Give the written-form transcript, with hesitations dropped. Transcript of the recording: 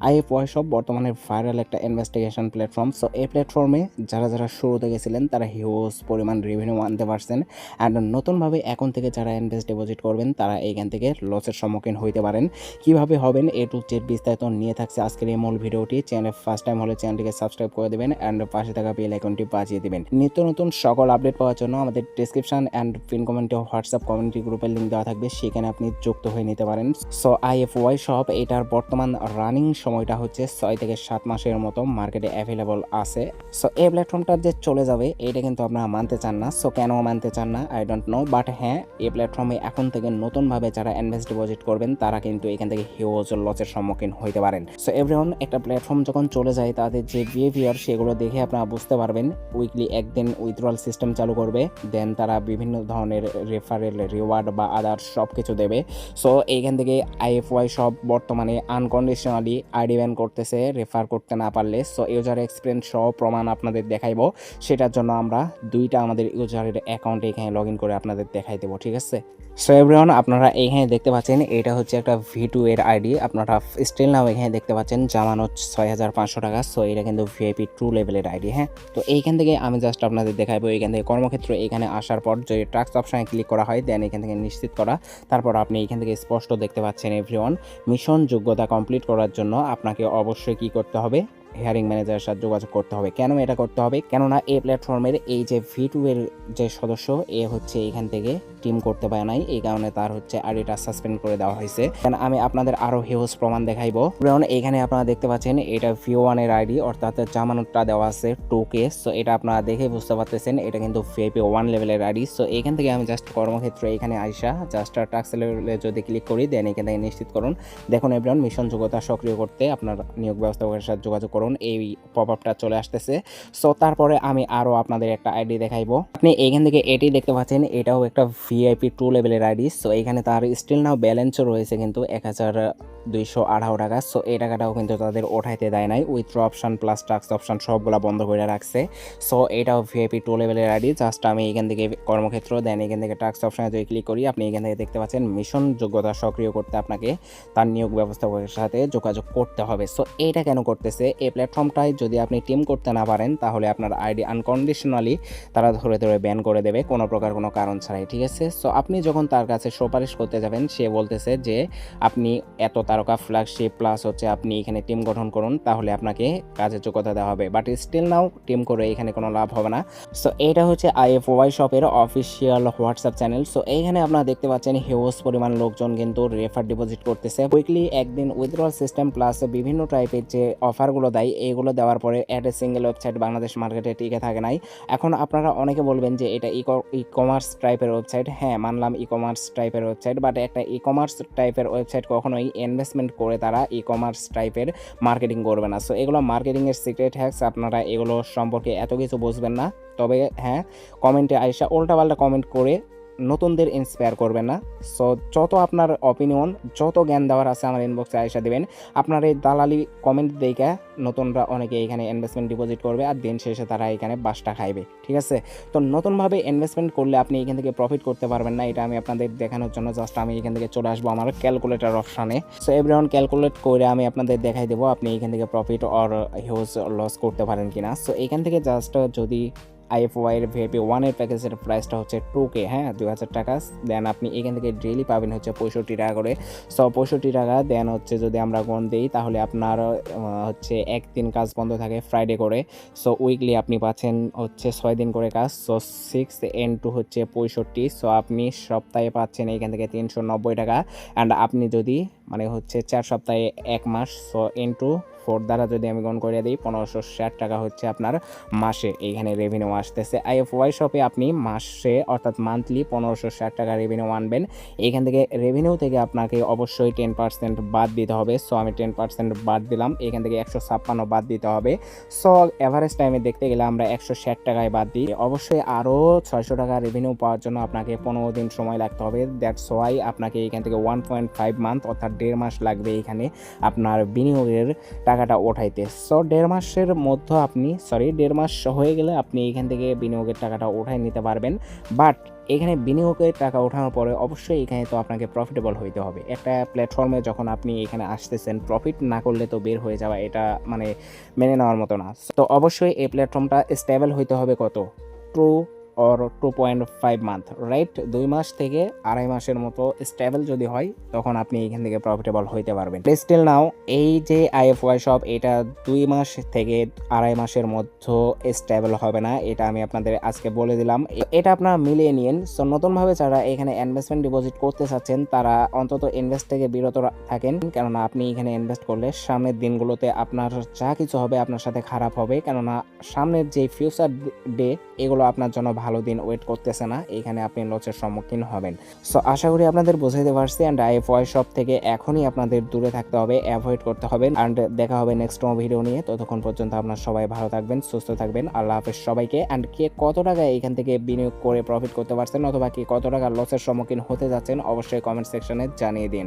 আইএফওয়াই shop বর্তমানে viral একটা investigation platform. So এই প্ল্যাটফর্মে যারা শুরুতে গেছিলেন তারা হিউজ পরিমাণ রেভিনিউ আনতে পারছেন। অ্যান্ড নতুনভাবে এখন থেকে যারা ইনভেস্ট ডিপোজিট করবেন তারা এইখান থেকে লসের সম্মুখীন হইতে পারেন। কিভাবে হবেন এ টু জেড বিস্তারিত নিয়ে থাকছে আজকের এই মূল ভিডিওটি। চ্যানেল ফার্স্ট টাইম হলে চ্যানেলটিকে সাবস্ক্রাইব করে দেবেন অ্যান্ড পাশে থাকা বেল আইকনটি বাজিয়ে দেবেন। নিত্য নতুন সকল আপডেট পাওয়ার জন্য আমাদের ডিসক্রিপশন অ্যান্ড পিন কমেন্টে হোয়াটসঅ্যাপ কমিউনিটি গ্রুপের লিঙ্ক দেওয়া থাকবে, সেখানে আপনি যুক্ত হয়ে নিতে পারেন। সো আইএফওয়াই শপ এটার বর্তমান রানিং সময়টা হচ্ছে 6 থেকে 7 মাসের মতো মার্কেটে অ্যাভেলেবল আছে। সো এই প্ল্যাটফর্মটা যে চলে যাবে এটা কিন্তু আপনারা মানতে চান না। সো কেন মানতে চান না আই ডোন্ট নো, বাট হ্যাঁ, এই প্ল্যাটফর্মে এখন থেকে নতুনভাবে যারা ইনভেস্ট ডিপোজিট করবেন তারা কিন্তু এখান থেকে হিউজ লসের সম্মুখীন হইতে পারেন। সো এভরিওয়ান, একটা প্ল্যাটফর্ম যখন চলে যায় তাদের যে বিহেভিয়ার সেগুলো দেখে আপনারা বুঝতে পারবেন। উইকলি একদিন উইথড্রয়াল সিস্টেম চালু করবে, দেন তারা বিভিন্ন ধরনের রেফারেল রিওয়ার্ড বা আদার সব কিছু দেবে। সো এইখান থেকে আইএফওয়াই শপ বর্তমানে আনকন্ডিশনালি আইডি ব্যান করতেছে রেফার করতে না পারলে। সো ইউজার এক্সপিরিয়েন্স সহ প্রমাণ আপনাদের দেখাইবো। সেটার জন্য আমরা দুইটা আমাদের ইউজারের অ্যাকাউন্টে এখানে লগ ইন করে আপনাদের দেখাই দেবো, ঠিক আছে? সো এভরিওয়ান, আপনারা এইখানে দেখতে পাচ্ছেন এটা হচ্ছে একটা V2 এর আইডি। আপনারা স্টিল নাও এখানে দেখতে পাচ্ছেন জামানো 6500 টাকা। সো এটা কিন্তু VIP 2 লেভেলের আইডি। হ্যাঁ, তো এইখান থেকে আমি জাস্ট আপনাদের দেখাইবো। এইখান থেকে কর্মক্ষেত্র এখানে আসার পর যে ট্রাক্স অপশানে ক্লিক করা হয়, দেন এখান থেকে নিশ্চিত করা, তারপর আপনি এখান থেকে স্পষ্ট দেখতে পাচ্ছেন এভরিওয়ান মিশন যোগ্যতা কমপ্লিট করার জন্য আপনাকে অবশ্যই কি করতে হবে, হেয়ারিং ম্যানেজারের সাথে যোগাযোগ করতে হবে। কেন এটা করতে হবে? কেননা এই প্ল্যাটফর্মের এই যে V2 এর যে সদস্য এ হচ্ছে এখান থেকে টিম করতে পারে নাই, এই কারণে তার হচ্ছে আইডিটা সাসপেন্ড করে দেওয়া হয়েছে। আমি আপনাদের আরো হিউজ প্রমাণ দেখাইবো। যেমন এখানে আপনারা দেখতে পাচ্ছেন এটা V1 এর আইডি, অর্থাৎ জামানতটা দেওয়া আছে 2K। সো এটা আপনারা দেখে বুঝতে পারতেছেন এটা কিন্তু VIP 1 লেভেলের আইডি। সো এখান থেকে আমি জাস্ট কর্মক্ষেত্রে এখানে আইসা জাস্ট টাস্ক লেভেলে যদি ক্লিক করি, দেন এখান থেকে নিশ্চিত করুন। দেখুন এভরিওয়ান, মিশন যোগ্যতা সক্রিয় করতে আপনার নিয়োগ ব্যবস্থাপকের সাথে যোগাযোগ করুন, এই পপআপটা চলে আসতেছে। সো তারপরে আমি আরো আপনাদের একটা আইডি দেখাইবো। আপনি এইখান থেকে এটি দেখতে পাচ্ছেন, এটাও একটা VIP 2 লেভেলের আইডি। সো এখানে তার স্টিল নাও ব্যালেন্সও রয়েছে কিন্তু 1218 টাকা। সো এই টাকাটাও কিন্তু তাদের ওঠাইতে দেয় নাই, withdraw option plus tax option সবগুলা বন্ধ করে রাখছে। সো এটাও VIP 2 লেভেলের আইডি। জাস্ট আমি এখান থেকে কর্মক্ষেত্র, দেন এখান থেকে টাক্স অপশনে যদি ক্লিক করি, আপনি এখান থেকে দেখতে পাচ্ছেন মিশন যোগ্যতা সক্রিয় করতে আপনাকে তার নিয়োগ ব্যবস্থাপকের সাথে যোগাযোগ করতে হবে। সো এইটা কেন করতেছে? এই প্ল্যাটফর্মটায় যদি আপনি টিম করতে না পারেন তাহলে আপনার আইডি আনকন্ডিশনালি তারা ধরে ব্যান করে দেবে, কোনো প্রকার কোনো কারণ ছাড়াই, ঠিক আছে? সো আপনি যখন তার কাছে সুপারিশ করতে যাবেন, সে বলতেছে যে আপনি এত তারকা ফ্ল্যাগশিপ প্লাস হচ্ছে আপনি এখানে টিম গঠন করুন, তাহলে আপনাকে কাজের যোগ্যতা দেওয়া হবে। বাট স্টিল নাও টিম করে এখানে কোনো লাভ হবে না। সো এটা হচ্ছে আইএফওয়াই শপের অফিসিয়াল হোয়াটসঅ্যাপ চ্যানেল। সো এইখানে আপনারা দেখতে পাচ্ছেন হিউজ পরিমাণ লোকজন কিন্তু রেফার ডিপোজিট করতেছে। উইকলি একদিন উইথড্রয়াল সিস্টেম প্লাস বিভিন্ন টাইপের যে অফারগুলো দেয় এইগুলো দেওয়ার পরে at a single website Bangladesh মার্কেটে টিকে থাকে নাই। এখন আপনারা অনেকে বলবেন যে এটা ই কমার্স টাইপের ওয়েবসাইট। হ্যাঁ, মানলাম ই কমার্স টাইপের ওয়েবসাইট, বাট একটা ই কমার্স টাইপের ওয়েবসাইট কখনোই ইনভেস্টমেন্ট করে তারা ই কমার্স টাইপের মার্কেটিং করবে না। সো এগুলো মার্কেটিংয়ের সিক্রেট হ্যাকস, আপনারা এগুলো সম্পর্কে এত কিছু বুঝবেন না। তবে হ্যাঁ, কমেন্টে আইসা উল্টাপাল্টা কমেন্ট করে নতুনদের ইন্সপায়ার করবেন না। সো যত আপনার অপিনিয়ন, যত জ্ঞান দেওয়ার আছে আমার ইনবক্সে আইসা দেবেন। আপনার এই দালালি কমেন্ট দেখে নতুনরা অনেকে এখানে ইনভেস্টমেন্ট ডিপোজিট করবে আর দিন শেষে তারা এখানে বাসটা খাইবে, ঠিক আছে? তো নতুনভাবে ইনভেস্টমেন্ট করলে আপনি এখান থেকে প্রফিট করতে পারবেন না, এটা আমি আপনাদের দেখানোর জন্য জাস্ট আমি এখান থেকে চলে আসবো আমার ক্যালকুলেটর অপশানে। সো এভরিওয়ান, ক্যালকুলেট করে আমি আপনাদের দেখাই দেবো আপনি এখান থেকে প্রফিট অর হিউজ লস করতে পারেন কিনা। সো এখান থেকে জাস্ট যদি আইএফওয়াই এর VIP 1 এর প্যাকেজের প্রাইসটা হচ্ছে 2K, হ্যাঁ, 2000 টাকা। দেন আপনি এখান থেকে ডেইলি পাবেন হচ্ছে 65 টাকা করে। সো 65 টাকা দেন হচ্ছে যদি আমরা গুণ দিই তাহলে আপনার হচ্ছে একদিন কাজ বন্ধ থাকে ফ্রাইডে করে। সো উইকলি আপনি পাচ্ছেন হচ্ছে 6 দিন করে কাজ। সো 6 into হচ্ছে 65। সো আপনি সপ্তাহে পাচ্ছেন এখান থেকে 390 টাকা। অ্যান্ড আপনি যদি মানে হচ্ছে 4 সপ্তাহে 1 মাস, সো ইন্টু 4 দ্বারা যদি আমি গুণ করে দিই 1560 টাকা হচ্ছে আপনার মাসে এইখানে রেভিনিউ আসতেছে। আইএফওয়াই শপে আপনি মাসে অর্থাৎ মান্থলি 1560 টাকা রেভিনিউ আনবেন। এইখান থেকে রেভিনিউ থেকে আপনাকে অবশ্যই 10% বাদ দিতে হবে। সো আমি 10% বাদ দিলাম, এখান থেকে 156 বাদ দিতে হবে। সো এভারেজ টাইমে দেখতে গেলে আমরা 160 টাকায় বাদ দিই। অবশ্যই আরও 600 টাকা রেভিনিউ পাওয়ার জন্য আপনাকে 15 দিন সময় লাগতে হবে। দ্যাটস ওয়াই আপনাকে এখান থেকে 1.5 মান্থ অর্থাৎ 1.5 মাস লাগবে এখানে আপনার বিনিয়োগের টাকাটা ওঠাইতে। সো 1.5 মাসের মধ্যে আপনি 1.5 মাস হয়ে গেলে আপনি এখান থেকে বিনিয়োগের টাকাটা উঠাই নিতে পারবেন। বাট এখানে বিনিয়োগের টাকা ওঠানোর পরে অবশ্যই এখানে তো আপনাকে প্রফিটেবল হইতে হবে। একটা প্ল্যাটফর্মে যখন আপনি এখানে আসতেছেন, প্রফিট না করলে তো বের হয়ে যাওয়া এটা মানে মেনে নেওয়ার মতো না। তো অবশ্যই এই প্ল্যাটফর্মটা স্টেবল হইতে হবে কত? 2 অর 2.5 মান্থ, রাইট? 2 মাস থেকে 2.5 মাসের মতো স্টেবল যদি হয়, তখন আপনি এখান থেকে প্রফিটেবল হইতে পারবেন। স্টিল নাও এই যে আইএফওয়াই শপ, এটা 2 মাস থেকে 2.5 মাসের মধ্যে স্টেবল হবে না, এটা আমি আপনাদের আজকে বলে দিলাম। এটা আপনারা মিলিয়ে নিন। সো নতুনভাবে যারা এখানে ইনভেস্টমেন্ট ডিপোজিট করতে চাচ্ছেন, তারা অন্তত ইনভেস্ট থেকে বিরত থাকেন, কেননা আপনি এখানে ইনভেস্ট করলে সামনের দিনগুলোতে আপনার যা কিছু হবে আপনার সাথে খারাপ হবে, কেননা সামনের যে ফিউচার ডে এগুলো আপনার জন্য ভালো দিন ওয়েট করতেছে না, এখানে আপনি লসের সম্মুখীন হবেন। সো আশা করি আপনাদের বোঝাইতে পারছি। অ্যান্ড আইএফওয়াই শপ থেকে এখনই আপনাদের দূরে থাকতে হবে, অ্যাভয়েড করতে হবে। অ্যান্ড দেখা হবে নেক্সট কোনো ভিডিও নিয়ে। ততক্ষণ পর্যন্ত আপনার সবাই ভালো থাকবেন, সুস্থ থাকবেন। আল্লাহ হাফেজ সবাইকে। অ্যান্ড কে কত টাকা এখান থেকে বিনিয়োগ করে প্রফিট করতে পারছেন, অথবা কে কত টাকা লসের সম্মুখীন হতে যাচ্ছেন, অবশ্যই কমেন্ট সেকশনে জানিয়ে দিন।